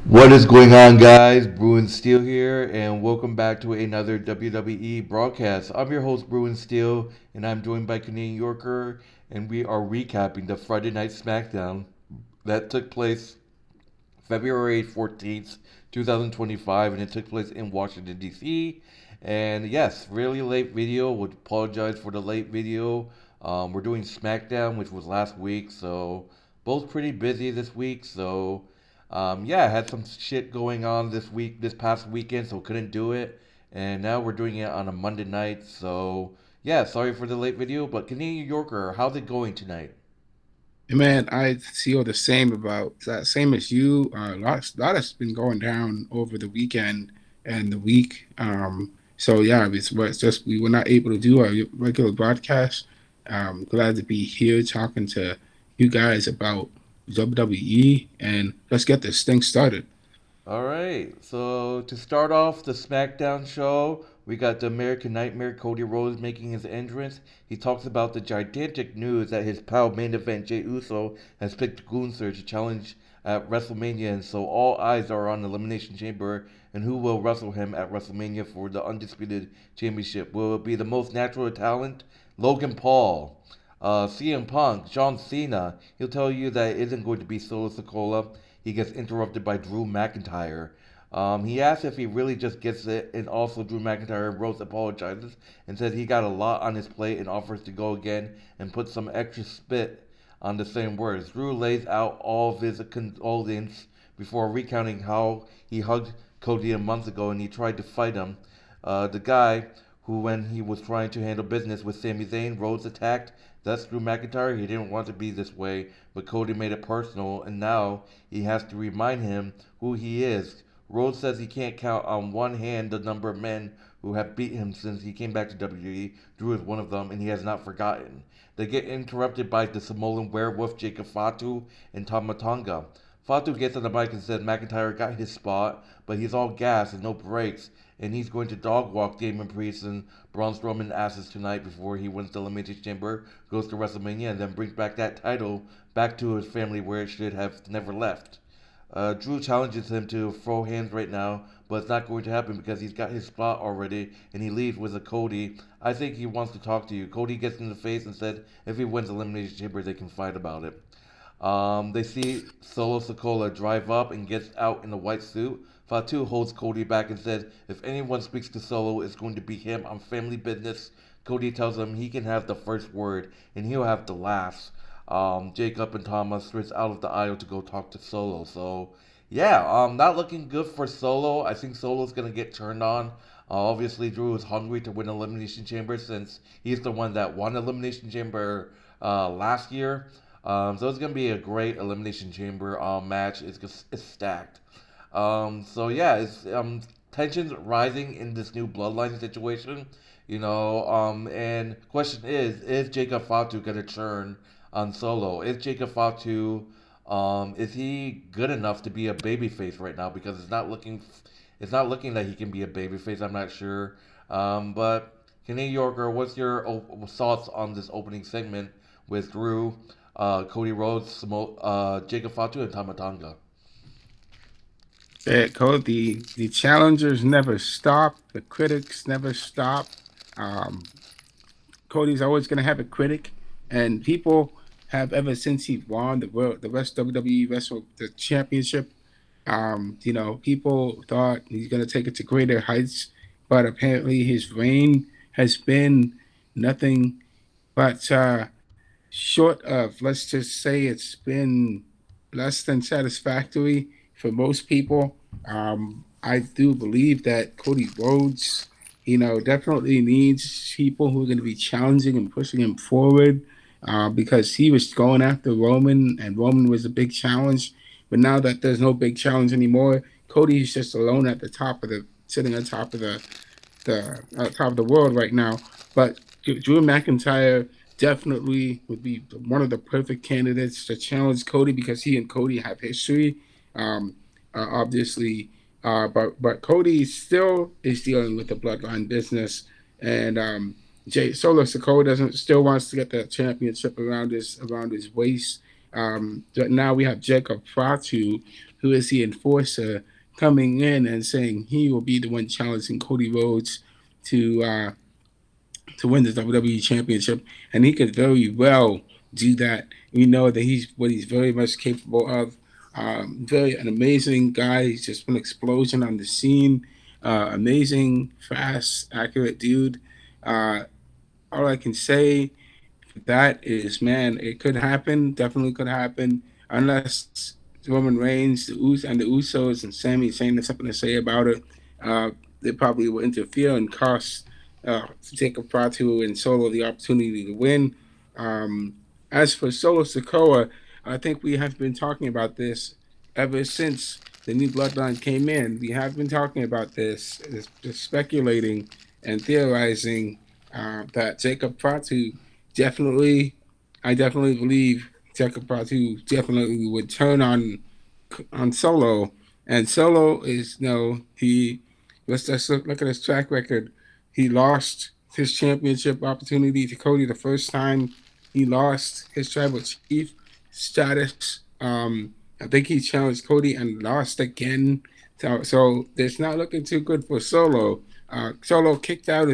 What is going on, guys? Bruin Steel here, and welcome back to another WWE broadcast. I'm your host, Bruin Steel, and I'm joined by Canadian Yorker, and we are recapping the Friday Night Smackdown that took place February 14th, 2025, and it took place in Washington, D.C. And yes, really late video. Would apologize for the late video. We're doing Smackdown, which was last week, so both pretty busy this week. So, yeah, I had some shit going on this past weekend, so couldn't do it. And now we're doing it on a Monday night, so yeah, sorry for the late video, but Canadian Yorker, how's it going tonight? Man, I feel the same about that. Same as you. A lot has been going down over the weekend and the week. So yeah, it's just we were not able to do our regular broadcast. Glad to be here talking to you guys about WWE, and let's get this thing started. All right. So to start off the SmackDown show, we got the American Nightmare Cody Rhodes making his entrance. He talks about the gigantic news that his pal main event Jey Uso has picked Gunther to challenge at WrestleMania, and so all eyes are on Elimination Chamber and who will wrestle him at WrestleMania for the Undisputed Championship. Will it be the most natural talent, Logan Paul? CM Punk, John Cena, he'll tell you that it isn't going to be Solo Sokola. He gets interrupted by Drew McIntyre. He asks if he really just gets it, and also Drew McIntyre Rhodes apologizes and says he got a lot on his plate and offers to go again and put some extra spit on the same words. Drew lays out all of his condolence before recounting how he hugged Cody a month ago and he tried to fight him. The guy who, when he was trying to handle business with Sami Zayn, Rhodes attacked. That's Drew McIntyre. He didn't want to be this way, but Cody made it personal, and now he has to remind him who he is. Rhodes says he can't count on one hand the number of men who have beat him since he came back to WWE. Drew is one of them, and he has not forgotten. They get interrupted by the Samoan werewolf Jacob Fatu and Tama Tonga. Fatu gets on the mic and says McIntyre got his spot, but he's all gas and no brakes, and he's going to dog walk Damon Priest and Braun Strowman asses tonight before he wins the Elimination Chamber, goes to WrestleMania, and then brings back that title back to his family where it should have never left. Drew challenges him to throw hands right now, but it's not going to happen because he's got his spot already, and he leaves with a Cody. I think he wants to talk to you. Cody gets in the face and said if he wins Elimination Chamber, they can fight about it. They see Solo Sokola drive up and gets out in a white suit. Fatu holds Cody back and says, if anyone speaks to Solo, it's going to be him on family business. Cody tells him he can have the first word and he'll have the last. Jacob and Thomas sprints out of the aisle to go talk to Solo. So, yeah, not looking good for Solo. I think Solo's going to get turned on. Obviously, Drew is hungry to win Elimination Chamber since he's the one that won Elimination Chamber last year. So it's gonna be a great elimination chamber match. It's stacked. So yeah, it's tensions rising in this new bloodline situation. And question is Jacob Fatu gonna turn on Solo? Is Jacob Fatu is he good enough to be a babyface right now? Because it's not looking that he can be a babyface. I'm not sure. But Canadian Yorker, what's your thoughts on this opening segment with Drew, Cody Rhodes, Jacob Fatu, and Tamatanga? The challengers never stop. The critics never stop. Um, Cody's always going to have a critic, and people have ever since he won the West WWE Wrestle the Championship. People thought he's going to take it to greater heights, but apparently his reign has been nothing but short of. Let's just say it's been less than satisfactory for most people. I do believe that Cody Rhodes, definitely needs people who are going to be challenging and pushing him forward because he was going after Roman, and Roman was a big challenge. But now that there's no big challenge anymore, Cody's just alone at the top of the sitting on top of the top of the world right now. But Drew McIntyre definitely would be one of the perfect candidates to challenge Cody because he and Cody have history. Obviously, but Cody still is dealing with the bloodline business, and Jay Solo Sokola doesn't still wants to get the championship around his waist. But now we have Jacob Fatu, who is the enforcer, coming in and saying he will be the one challenging Cody Rhodes to uh, to win the WWE Championship, and he could very well do that. We know that he's what he's very much capable of. Very an amazing guy. He's just an explosion on the scene. Amazing, fast, accurate dude. Uh, all I can say for that is, man, it could happen. Definitely could happen, unless Roman Reigns, and the Usos and Sami Zayn have something to say about it. Uh, they probably will interfere and cost Jacob Fatu and Solo the opportunity to win. Um, as for Solo Sokoa, I think we have been talking about this ever since the new bloodline came in. We have been talking about this just speculating and theorizing that Jacob Fatu definitely, I definitely believe Jacob Fatu definitely would turn on Solo, and Solo is he. Let's just look at his track record. He lost his championship opportunity to Cody the first time. He lost his tribal chief status. I think he challenged Cody and lost again. So it's not looking too good for Solo. Solo kicked out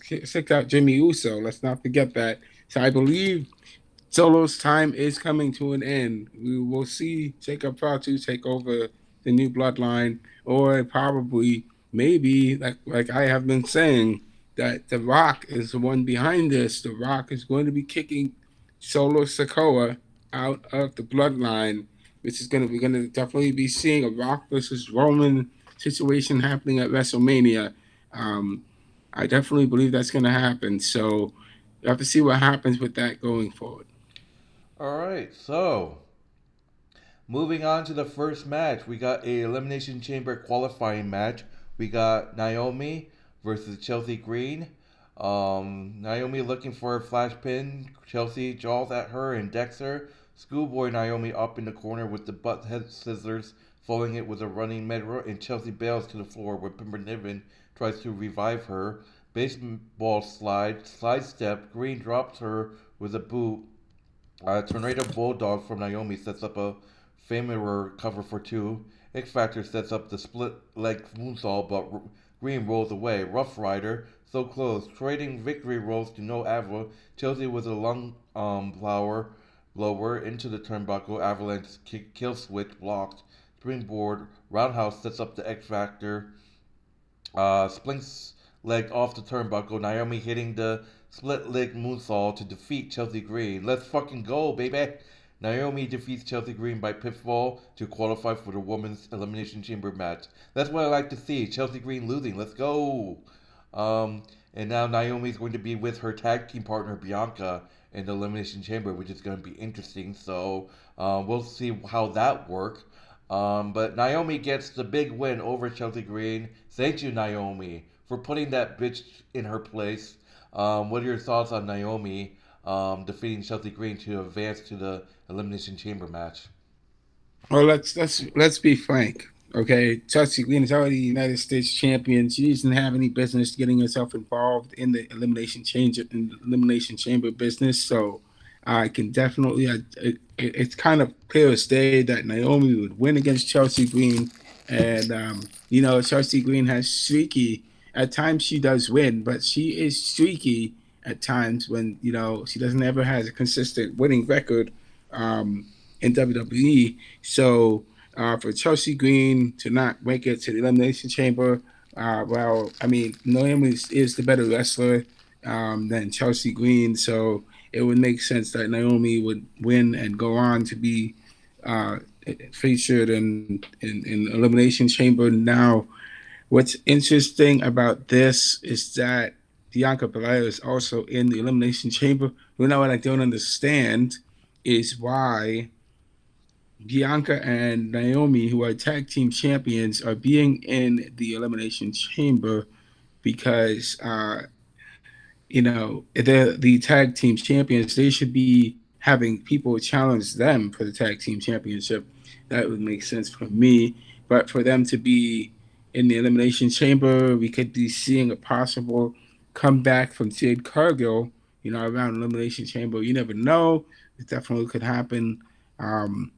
kicked out Jimmy Uso. Let's not forget that. So I believe Solo's time is coming to an end. We will see Jacob Fatu take over the new bloodline, or probably, maybe, like I have been saying, that The Rock is the one behind this. The Rock is going to be kicking Solo Sokoa out of the bloodline, which is going to, we're going to definitely be seeing a Rock versus Roman situation happening at WrestleMania. Um, I definitely believe that's going to happen. So you have to see what happens with that going forward. All right, so moving on to the first match, we got a Elimination Chamber qualifying match. We got Naomi versus Chelsea Green. Naomi looking for a flash pin. Chelsea jaws at her and decks her. Schoolboy Naomi up in the corner with the butt head scissors, following it with a running medra, and Chelsea bails to the floor where Pimper Niven tries to revive her. Baseball slide step. Green drops her with a boot. Tornado Bulldog from Naomi sets up a Famerer cover for two. X Factor sets up the split leg moonsault, but Green rolls away. Rough Rider, so close. Trading victory rolls to no Ava. Chelsea with a lung blower blower into the turnbuckle. Avalanche kill switch blocked. Springboard. Roundhouse sets up the X Factor. Splints leg off the turnbuckle. Naomi hitting the split leg moonsault to defeat Chelsea Green. Let's fucking go, baby! Naomi defeats Chelsea Green by pinfall to qualify for the Women's Elimination Chamber match. That's what I like to see. Chelsea Green losing. Let's go! And now Naomi's going to be with her tag team partner Bianca in the Elimination Chamber, which is going to be interesting. So we'll see how that works. But Naomi gets the big win over Chelsea Green. Thank you, Naomi, for putting that bitch in her place. What are your thoughts on Naomi defeating Chelsea Green to advance to the Elimination Chamber match? Well, let's be frank. Okay, Chelsea Green is already United States champion. She doesn't have any business getting herself involved in the elimination chamber business. So I can definitely, it's kind of clear as day that Naomi would win against Chelsea Green, and Chelsea Green has streaky. At times she does win, but she is streaky at times when she doesn't ever has a consistent winning record. In WWE. So for Chelsea Green to not make it to the Elimination Chamber, well, I mean, Naomi is the better wrestler than Chelsea Green. So it would make sense that Naomi would win and go on to be uh, featured in Elimination Chamber. Now, what's interesting about this is that Bianca Belair is also in the Elimination Chamber. But now what I don't understand is why Bianca and Naomi, who are tag team champions, are being in the Elimination Chamber because, they're the tag team champions. They should be having people challenge them for the tag team championship. That would make sense for me. But for them to be in the Elimination Chamber, we could be seeing a possible comeback from Jade Cargill, around Elimination Chamber. You never know. It definitely could happen. Um,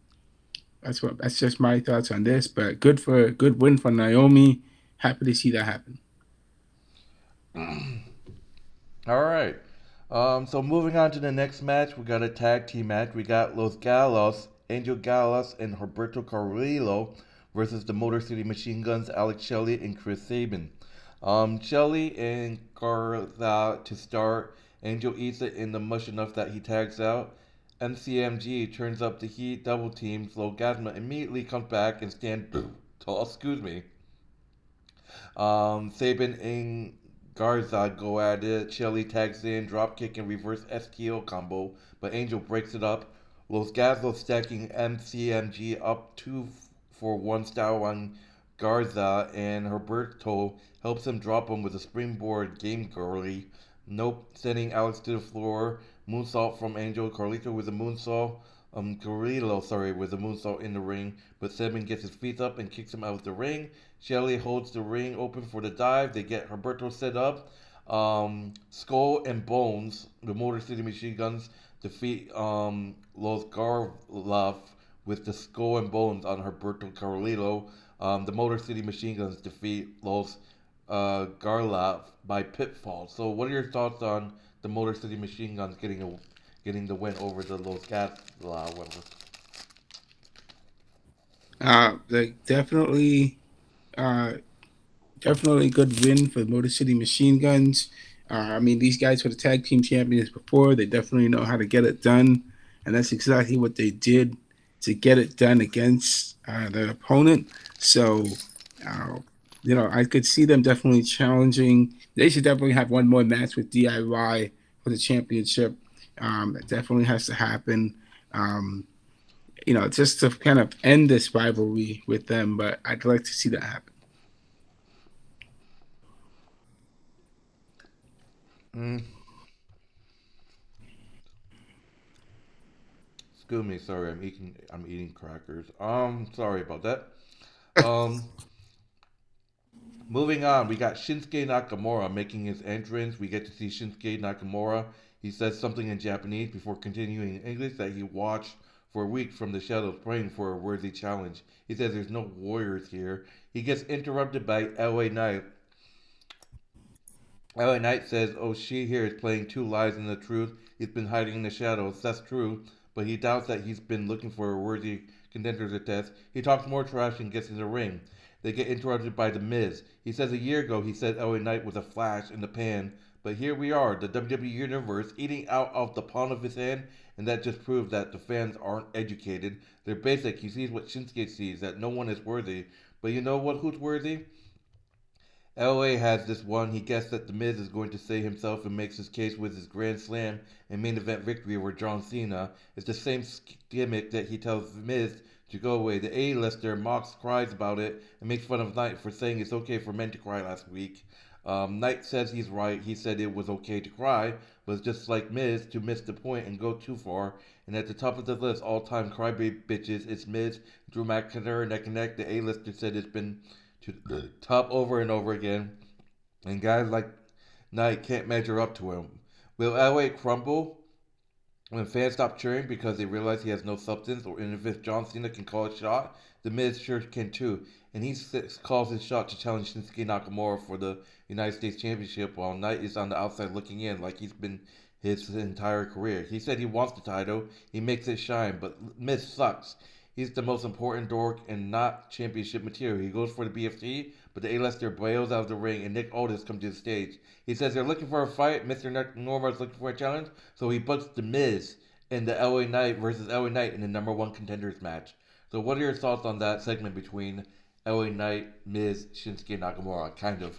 That's just my thoughts on this. But good win for Naomi. Happy to see that happen. All right. So moving on to the next match, we got a tag team match. We got Los Galos, Angel Galas, and Roberto Carrillo versus the Motor City Machine Guns, Alex Shelley and Chris Sabin. Shelley and Garza to start. Angel eats it in the mush enough that he tags out. MCMG turns up the heat, double teams. Logasma immediately comes back and stands tall. Excuse me. Sabin and Garza go at it. Shelley tags in, drop kick and reverse STO combo, but Angel breaks it up. Los Gatos stacking MCMG up 2 for 1 style on Garza, and Herberto helps him drop him with a springboard game girly. Nope, sending Alex to the floor. Moonsault from Angel. Carlito with a moonsault. Carrillo, sorry, with a moonsault in the ring, but Sabin gets his feet up and kicks him out of the ring. Shelley holds the ring open for the dive. They get Roberto set up. Skull and Bones, the Motor City Machine Guns, defeat Los Garlaf with the Skull and Bones on Roberto Carrillo. The Motor City Machine Guns defeat Los Garlaf by pitfall. So, what are your thoughts on the Motor City Machine Guns getting the win over the Los Garlaf? They uh, definitely good win for Motor City Machine Guns. I mean, these guys were the tag team champions before. They definitely know how to get it done, and that's exactly what they did to get it done against their opponent. So, uh, I could see them definitely challenging. They should definitely have one more match with DIY for the championship. That definitely has to happen. Um, just to kind of end this rivalry with them. But I'd like to see that happen. Mm, excuse me, sorry, I'm eating crackers. Sorry about that. Um, Moving on, we got Shinsuke Nakamura making his entrance. We get to see Shinsuke Nakamura. He says something in Japanese before continuing in English that he watched for weeks from the shadows praying for a worthy challenge. He says there's no warriors here. He gets interrupted by LA Knight. LA Knight says, "Oh, she here is playing two lies and the truth. He's been hiding in the shadows. That's true, but he doubts that he's been looking for a worthy contender to test. He talks more trash and gets in the ring. They get interrupted by The Miz. He says a year ago he said LA Knight was a flash in the pan, but here we are, the WWE Universe, eating out of the palm of his hand, and that just proves that the fans aren't educated. They're basic. He sees what Shinsuke sees, that no one is worthy. But you know what? Who's worthy? LA has this one. He guessed that The Miz is going to say himself and makes his case with his Grand Slam and main event victory over John Cena. It's the same gimmick that he tells The Miz to go away. The A-lister mocks, cries about it, and makes fun of Knight for saying it's okay for men to cry last week. Knight says he's right. He said it was okay to cry, but it's just like Miz to miss the point and go too far. And at the top of the list, all-time crybaby bitches, it's Miz, Drew McIntyre, neck and neck. The A-lister said it's been to the top over and over again, and guys like Knight can't measure up to him. Will LA crumble when fans stop cheering because they realize he has no substance, or if John Cena can call a shot? The Miz sure can too, and he calls his shot to challenge Shinsuke Nakamura for the United States Championship while Knight is on the outside looking in like he's been his entire career. He said he wants the title, he makes it shine, but Miz sucks. He's the most important dork and not championship material. He goes for the BFT, but the A-lister bails out of the ring and Nick Aldis comes to the stage. He says they're looking for a fight. Mr. Norma is looking for a challenge, so he puts The Miz in the LA Knight versus LA Knight in the number one contenders match. So what are your thoughts on that segment between LA Knight, Miz, Shinsuke Nakamura? Kind of.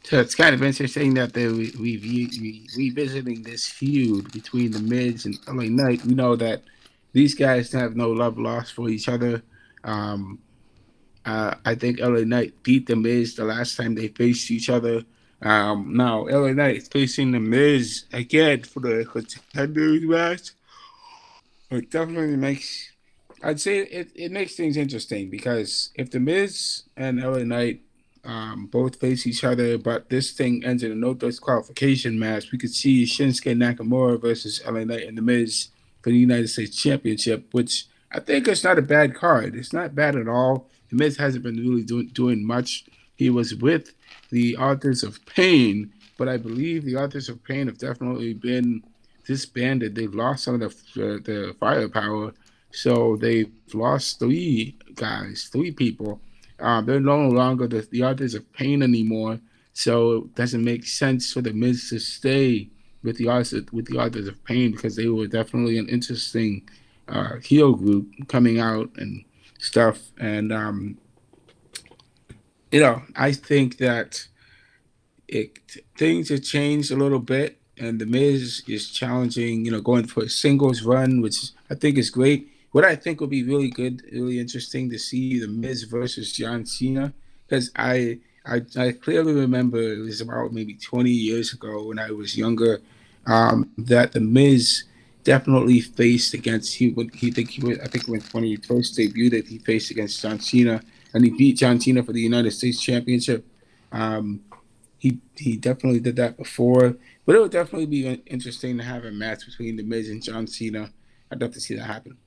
So it's kind of interesting that revisiting this feud between the Mids and LA Knight. We know that these guys have no love lost for each other. Um, I think LA Knight beat the Miz the last time they faced each other. Now LA Knight is facing the Miz again for the contenders match. It definitely makes, I'd say it makes things interesting because if the Miz and LA Knight Both face each other, but this thing ends in a no disqualification match. We could see Shinsuke Nakamura versus LA Knight and The Miz for the United States Championship, which I think is not a bad card. It's not bad at all. The Miz hasn't been really doing much. He was with the Authors of Pain, but I believe the Authors of Pain have definitely been disbanded. They've lost some of the firepower, so they've lost three people. They're no longer the Authors of Pain anymore, so it doesn't make sense for the Miz to stay with the Authors of Pain because they were definitely an interesting heel group coming out and stuff. And I think that it things have changed a little bit, and the Miz is challenging, going for a singles run, which I think is great. What I think would be really good, really interesting to see the Miz versus John Cena, because I clearly remember it was about maybe 20 years ago when I was younger, that the Miz definitely faced against I think when he first debuted he faced against John Cena and he beat John Cena for the United States Championship. Um, he definitely did that before, but it would definitely be interesting to have a match between the Miz and John Cena. I'd love to see that happen.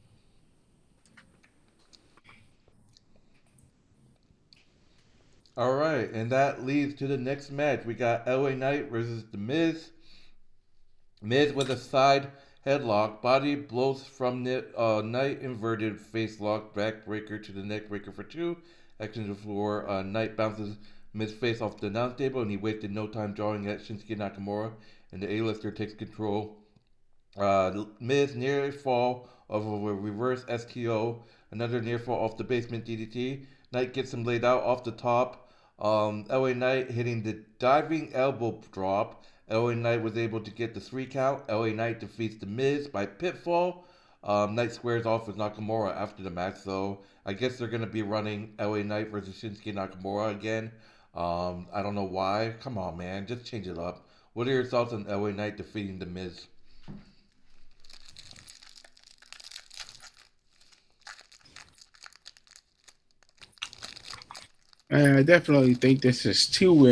All right, and that leads to the next match. We got LA Knight versus The Miz. Miz with a side headlock, body blows from Knight inverted face lock, backbreaker to the neck breaker for two. Action to the floor. Knight bounces Miz face off the announce table, and he wasted no time drawing at Shinsuke Nakamura, and the A-lister takes control. Miz near fall of a reverse STO, another near fall off the basement DDT. Knight gets him laid out off the top. LA Knight hitting the diving elbow drop. LA Knight was able to get the 3 count. LA Knight defeats The Miz by pinfall. Knight squares off with Nakamura after the match, so I guess they're going to be running LA Knight versus Shinsuke Nakamura again. I don't know why. Come on, man. Just change it up. What are your thoughts on LA Knight defeating The Miz? And I definitely think this is too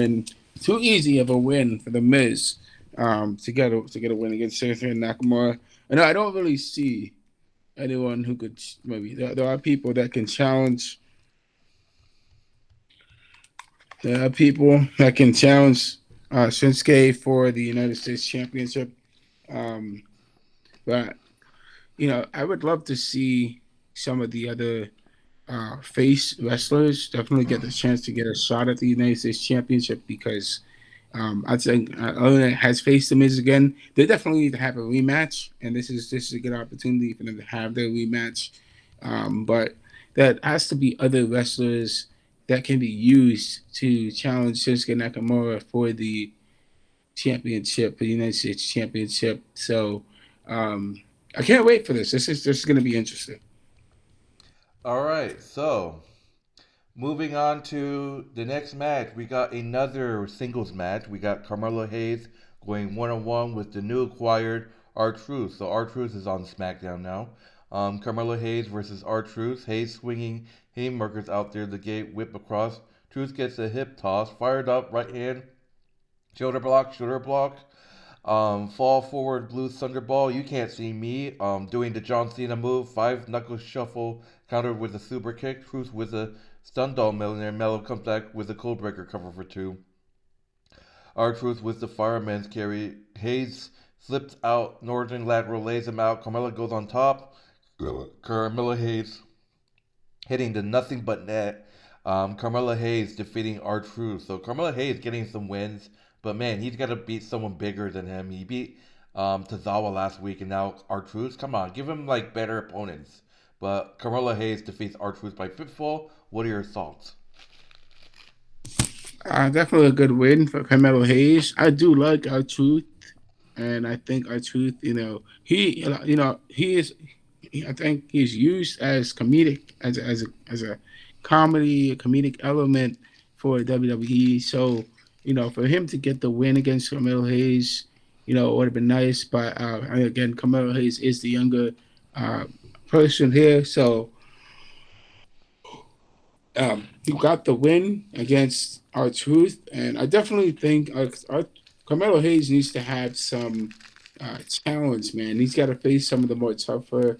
easy of a win for the Miz, to get a win against Shinsuke Nakamura. And I don't really see anyone who could maybe there are people that can challenge. There are people that can challenge Shinsuke for the United States Championship. Um, but I would love to see some of the other face wrestlers definitely get the chance to get a shot at the United States Championship because I think Owen has faced the Miz again. They definitely need to have a rematch, and this is a good opportunity for them to have their rematch. But that has to be other wrestlers that can be used to challenge Shinsuke Nakamura for the championship, the United States Championship. So I can't wait for this. This is going to be interesting. All right, so moving on to the next match, we got another singles match. We got Carmelo Hayes going one on one with the new acquired R-Truth. So R-Truth is on SmackDown now. Carmelo Hayes versus R-Truth. Hayes swinging haymakers out there the gate, whip across. Truth gets a hip toss, fired up, right hand, shoulder block. Fall forward blue thunderball. You can't see me. Doing the John Cena move. Five knuckle shuffle countered with a super kick. Truth with a stun doll millionaire. Mello comes back with a codebreaker cover for two. R Truth with the fireman's carry. Hayes slips out. Northern lateral lays him out. Carmella goes on top. Carmella Hayes hitting the nothing but net. Carmella Hayes defeating R Truth. So Carmella Hayes getting some wins, but man, he's got to beat someone bigger than him. He beat Tozawa last week, and now R Truth. Come on, give him like better opponents. But Carmella Hayes defeats R Truth by pinfall. What are your thoughts? Definitely a good win for Carmelo Hayes. I do like our truth, and I think our truth, he is. I think he's used as comedic, as a comedy, a comedic element for WWE. So, for him to get the win against Carmelo Hayes, it would have been nice. But again, Carmelo Hayes is the younger uh, person here, so He got the win against our Truth, and I definitely think our Carmelo Hayes needs to have some challenge. Man, he's got to face some of the more tougher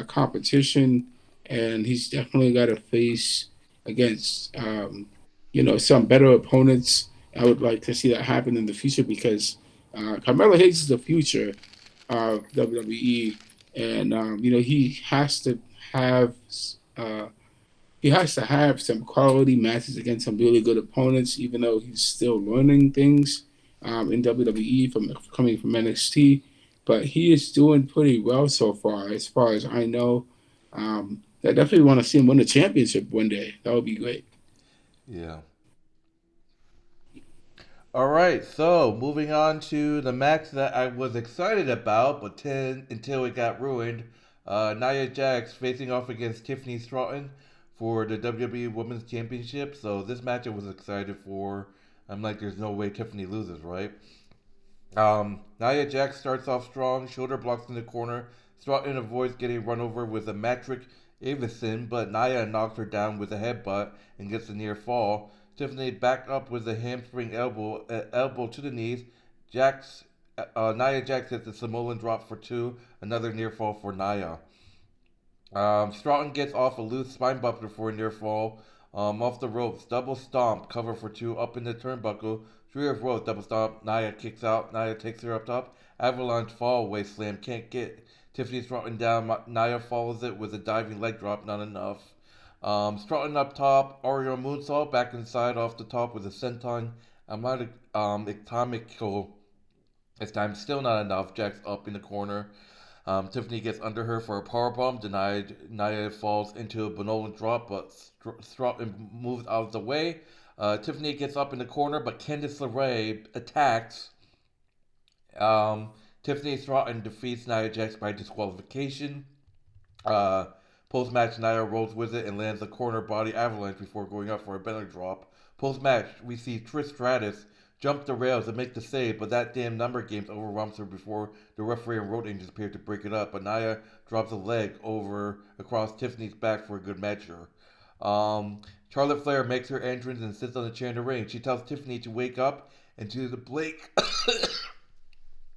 competition, and he's definitely got to face against some better opponents. I would like to see that happen in the future because Carmelo Hayes is the future of WWE, and have. Uh, he has to have some quality matches against some really good opponents, even though he's still learning things in WWE from coming from NXT. But he is doing pretty well so far as I know. I definitely want to see him win the championship one day. That would be great. Yeah. All right, so moving on to the match that I was excited about, but until it got ruined. Nia Jax facing off against Tiffany Stratton for the WWE Women's Championship. So this match I was excited for. I'm like, there's no way Tiffany loses, right? Nia Jax starts off strong, shoulder blocks in the corner. Stratton avoids getting run over with a Matrick Avison, but Nia knocks her down with a headbutt and gets a near fall. Tiffany back up with a hamstring elbow to the knees. Nia Jax hits a Samoan drop for two, another near fall for Nia. Stratton gets off a loose spine buster for a near fall. Off the ropes, double stomp, cover for two, up in the turnbuckle. Three of Rhodes, double stomp. Nia kicks out. Nia takes her up top. Avalanche fall away slam, can't get Tiffany Stratton down. Nia follows it with a diving leg drop, not enough. Stratton up top, Oreo moonsault back inside off the top with a senton. Atomical. This time, still not enough. Jack's up in the corner. Tiffany gets under her for a powerbomb, denied. Nia falls into a benevolent drop, but Stratton moves out of the way. Tiffany gets up in the corner, but Candice LeRae attacks. Tiffany Stratton defeats Nia Jax by disqualification. Uh, Post match, Nia rolls with it and lands a corner body avalanche before going up for a belly drop. Post match, we see Trish Stratus jump the rails and make the save, but that damn number games overwhelms her before the referee and road agents appear to break it up. But Nia drops a leg over across Tiffany's back for a good measure. Charlotte Flair makes her entrance and sits on the chair in the ring. She tells Tiffany to wake up and to the Blake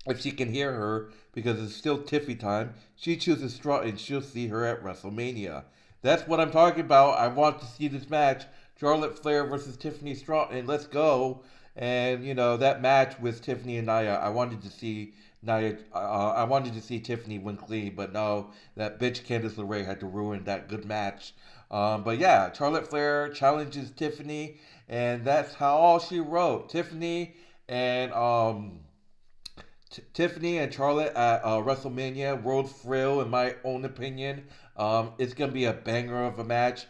if she can hear her because it's still Tiffy time. She chooses Straw and she'll see her at WrestleMania. That's what I'm talking about. I want to see this match. Charlotte Flair versus Tiffany Stratton. Let's go. And that match with Tiffany and Nia, I wanted to see Nia. I wanted to see Tiffany win clean, but no, that bitch Candice LeRae had to ruin that good match. But yeah, Charlotte Flair challenges Tiffany, and that's how all she wrote. And Tiffany and Charlotte at WrestleMania World Thrill, in my own opinion. It's gonna be a banger of a match.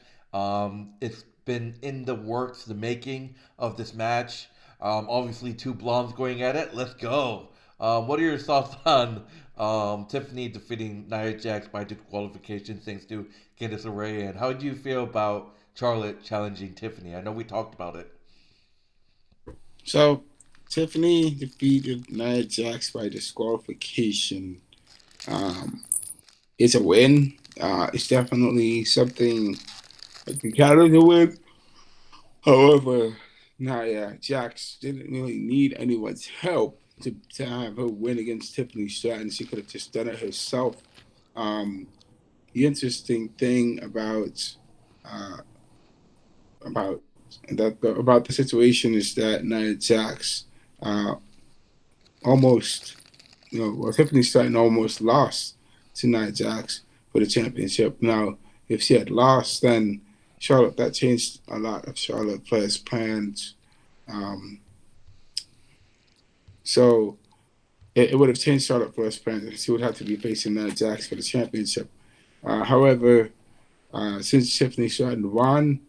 It's been in the works, the making of this match. Obviously, two blondes going at it. Let's go. What are your thoughts on Tiffany defeating Nia Jax by disqualification thanks to Candice LeRae? And how do you feel about Charlotte challenging Tiffany? I know we talked about it. So Tiffany defeated Nia Jax by disqualification. Um, it's a win. It's definitely something like the counter to win. However, Nia Jax didn't really need anyone's help to have her win against Tiffany Stratton. She could have just done it herself. Um, the interesting thing uh, about about the situation is that Nia Jax uh, almost, Tiffany Stratton almost lost to Nia Jax for the championship. Now, if she had lost, then that changed a lot of Charlotte Flair's plans. Um, so it would have changed Charlotte Flair's plans. She would have to be facing Nia Jax for the championship. However, since Tiffany Stratton won,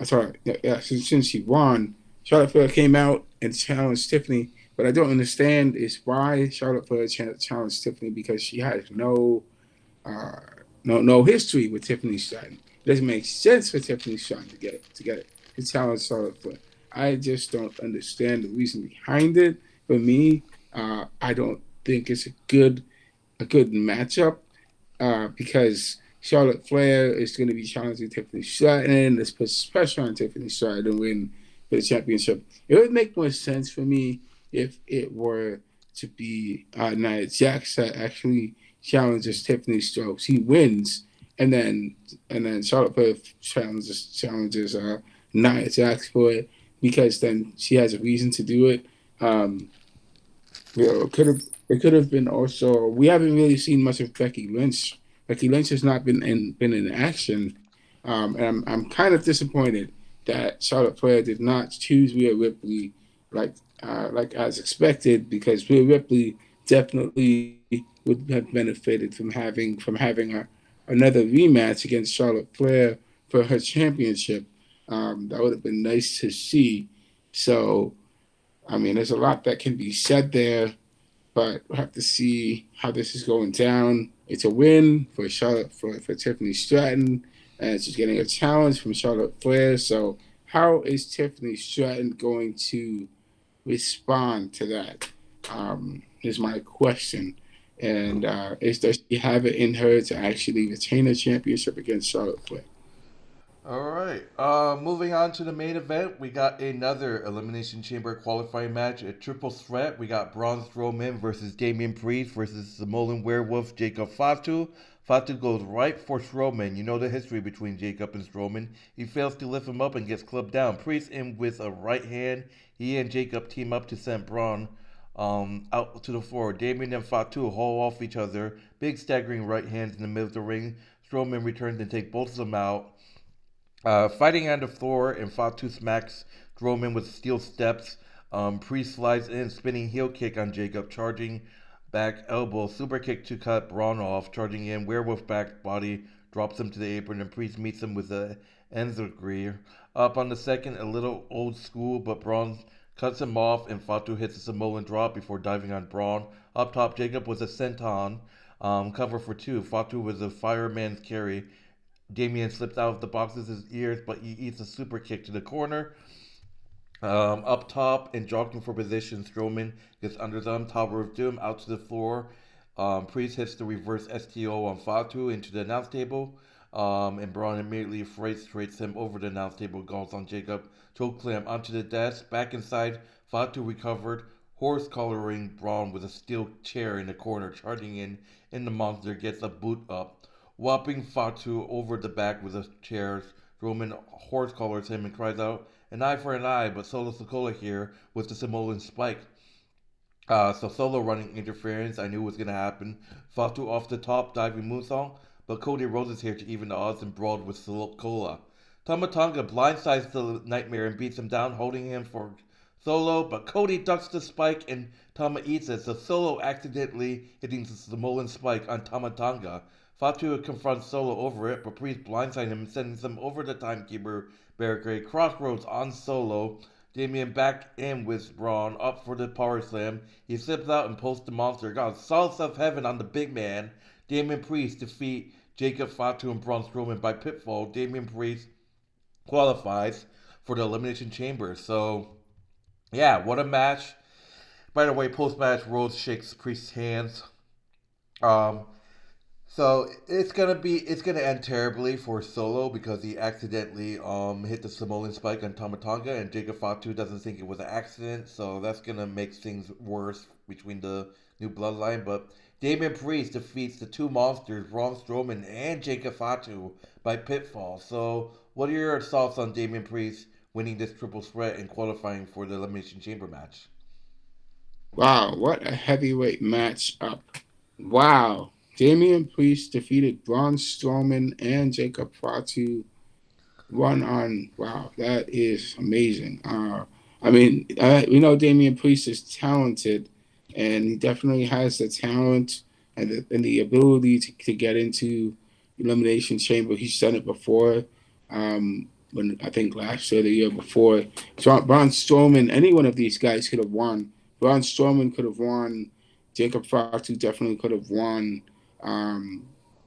since she won, Charlotte Flair came out and challenged Tiffany. But I don't understand is why Charlotte Flair challenged Tiffany because she has uh, no history with Tiffany Stratton. It doesn't make sense for Tiffany Stratton to challenge Charlotte Flair. I just don't understand the reason behind it. For me, I don't think it's a good matchup because Charlotte Flair is going to be challenging Tiffany Stratton. This puts pressure on Tiffany Stratton to win the championship. It would make more sense for me if it were to be Nia Jax that actually challenges Tiffany Stokes. He wins, and then Charlotte Flair challenges Nia Jax for it because then she has a reason to do it. Um, it could have been also. We haven't really seen much of Becky Lynch. Becky Lynch has not been in action, and I'm kind of disappointed that Charlotte Flair did not choose Rhea Ripley like as expected, because Rhea Ripley definitely would have benefited from having another rematch against Charlotte Flair for her championship. That would have been nice to see. So I mean, there's a lot that can be said there, but we'll have to see how this is going down. It's a win for Charlotte for Tiffany Stratton, and she's getting a challenge from Charlotte Flair. So, how is Tiffany Stratton going to respond to that? Is my question. And does she have it in her to actually retain a championship against Charlotte Flair? All right. Moving on to the main event, we got another Elimination Chamber qualifying match, a triple threat. We got Braun Strowman versus Damian Priest versus Samoan Werewolf Jacob Fatu. Fatu goes right for Strowman. You know the history between Jacob and Strowman. He fails to lift him up and gets clubbed down. Priest in with a right hand. He and Jacob team up to send Braun out to the floor. Damian and Fatu haul off each other. Big staggering right hands in the middle of the ring. Strowman returns and takes both of them out. Fighting on the floor, and Fatu smacks Strowman with steel steps. Priest slides in, spinning heel kick on Jacob, charging back elbow, super kick to cut Braun off, charging in, werewolf back body, drops him to the apron, and Priest meets him with a Enziguri. Up on the second, a little old school, but Braun cuts him off, and Fatu hits a Samoan drop before diving on Braun. Up top, Jacob was a senton, cover for two. Fatu was a fireman's carry. Damien slips out of the boxes his ears, but he eats a super kick to the corner. Up top and jogging for position, Strowman gets under them, Tower of Doom out to the floor. Priest hits the reverse STO on Fatu into the announce table. And Braun immediately frustrates him over the announce table, goes on Jacob, choke slam onto the desk. Back inside, Fatu recovered, horse collaring Braun with a steel chair in the corner, charging in the monster, gets a boot up. Whopping Fatu over the back with a chair, Roman horse collars him and cries out, "An eye for an eye," but Solo Sokola here with the Samoan spike. So Solo running interference, I knew was going to happen. Fatu off the top, diving moonsault, but Cody Rhodes is here to even the odds and brawled with Sokola. Tonga blindsides the Nightmare and beats him down, holding him for Solo, but Cody ducks the spike and Tama eats it, so Solo accidentally hitting the Samoan spike on Tonga. Fatu confronts Solo over it, but Priest blindsides him and sends him over the timekeeper barricade. Crossroads on Solo. Damien back in with Braun, up for the power slam. He slips out and posts the monster. God, salts of heaven on the big man. Damien Priest defeat Jacob Fatu and Braun Strowman by pinfall. Damien Priest qualifies for the Elimination Chamber. So, yeah, what a match. By the way, post match, Rhodes shakes Priest's hands. Um, So it's gonna end terribly for Solo because he accidentally hit the Samoan spike on Tonga, and Jacob Fatu doesn't think it was an accident, so that's gonna make things worse between the new bloodline. But Damian Priest defeats the two monsters, Braun Strowman and Jacob Fatu, by pinfall. So what are your thoughts on Damian Priest winning this triple threat and qualifying for the Elimination Chamber match? Wow, what a heavyweight match up. Wow. Damian Priest defeated Braun Strowman and Jacob Fatu one on. Wow, that is amazing. I mean, we know Damian Priest is talented, and he definitely has the talent and the ability to get into Elimination Chamber. He's done it before. When I think last year, the year before, so Braun Strowman, any one of these guys could have won. Braun Strowman could have won. Jacob Fatu definitely could have won. Um,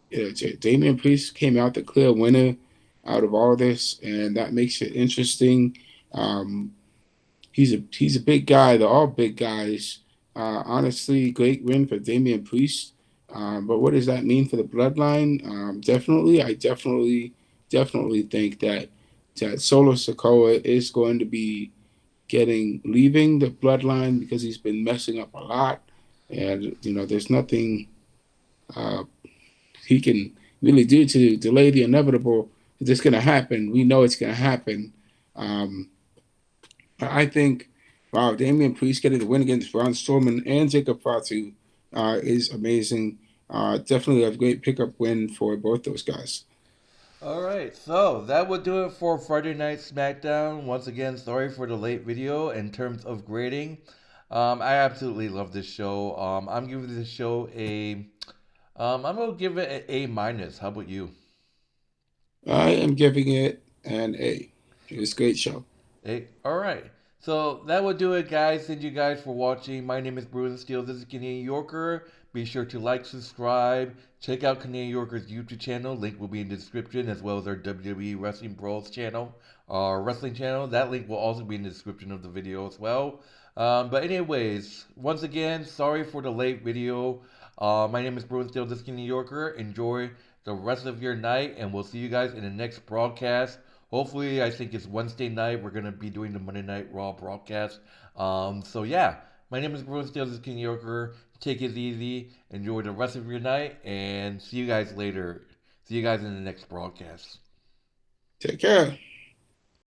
yeah, Damian Priest came out the clear winner out of all this, and that makes it interesting. Um, he's a big guy. They're all big guys. Honestly, great win for Damian Priest. But what does that mean for the bloodline? Definitely think that Solo Sokoa is going to be leaving the bloodline because he's been messing up a lot, and there's nothing uh, he can really do to delay the inevitable. It's just going to happen. We know it's going to happen. Um, I think, wow, Damian Priest getting the win against Braun Strowman and Jacob Fatu is amazing. Definitely a great pickup win for both those guys. All right, so that would do it for Friday Night SmackDown. Once again, sorry for the late video in terms of grading. I absolutely love this show. I'm giving this show I'm gonna give it an A minus. How about you? I am giving it an A. It was a great show. Hey, all right. So that will do it, guys. Thank you guys for watching. My name is Bruce Steele. This is Canadian Yorker. Be sure to like, subscribe, check out Canadian Yorker's YouTube channel. Link will be in the description, as well as our WWE Wrestling Bros channel, our wrestling channel. That link will also be in the description of the video as well. But anyways, once again, sorry for the late video. My name is Bruce Steele. This is Canadian Yorker. Enjoy the rest of your night, and we'll see you guys in the next broadcast. Hopefully, I think it's Wednesday night. We're gonna be doing the Monday Night Raw broadcast. So yeah, my name is Bruce Steele. This is King Yoker. Take it easy. Enjoy the rest of your night, and see you guys later. See you guys in the next broadcast. Take care.